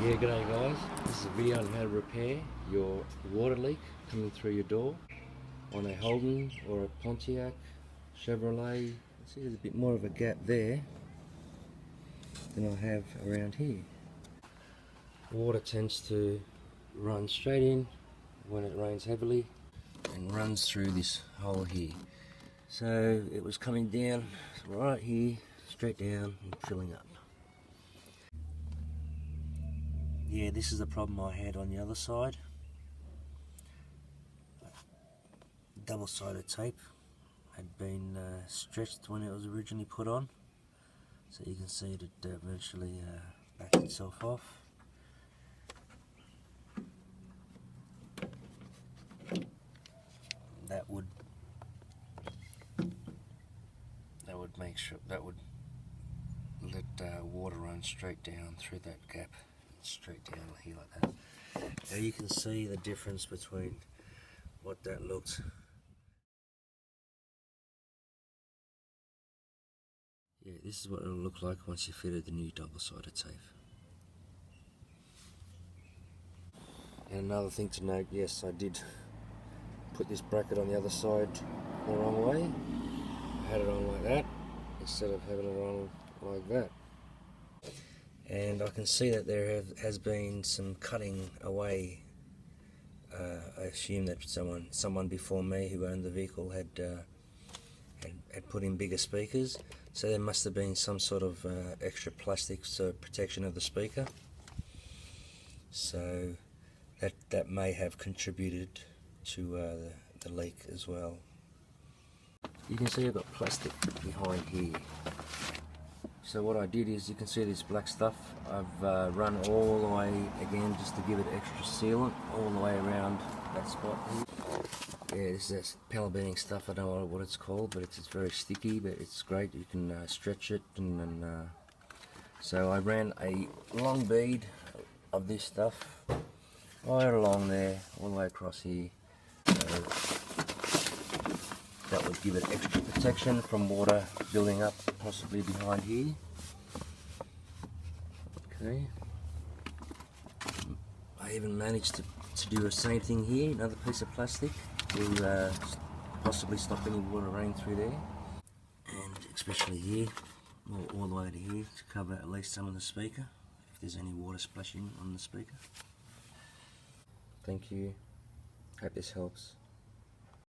Yeah, g'day guys. This is a video on how to repair your water leak coming through your door on a Holden or a Pontiac, Chevrolet. See, there's a bit more of a gap there than I have around here. Water tends to run straight in when it rains heavily and runs through this hole here. So it was coming down right here, straight down and filling up. Yeah, this is the problem I had on the other side. Double-sided tape had been stretched when it was originally put on, so you can see it eventually backed itself off. That would make sure that would let water run straight down through that gap, straight down here like that. Now you can see the difference between what that looked. Yeah, this is what it'll look like once you fitted the new double-sided tape. And another thing to note, yes, I did put this bracket on the other side the wrong way. I had it on like that instead of having it on like that. And I can see that there has been some cutting away. I assume that someone before me who owned the vehicle had put in bigger speakers, so there must have been some sort of extra plastic protection of the speaker. So that may have contributed to the leak as well. You can see I've got plastic behind here. So what I did is, you can see this black stuff, I've run all the way again just to give it extra sealant all the way around that spot here. Yeah, this is pallet bearing stuff, I don't know what it's called, but it's very sticky, but it's great. You can stretch it and so I ran a long bead of this stuff right along there, all the way across here. So that would give it extra protection from water building up possibly behind here. Okay. I even managed to do the same thing here, another piece of plastic to possibly stop any water running through there. And especially here, all the way to here, to cover at least some of the speaker, if there's any water splashing on the speaker. Thank you. Hope this helps.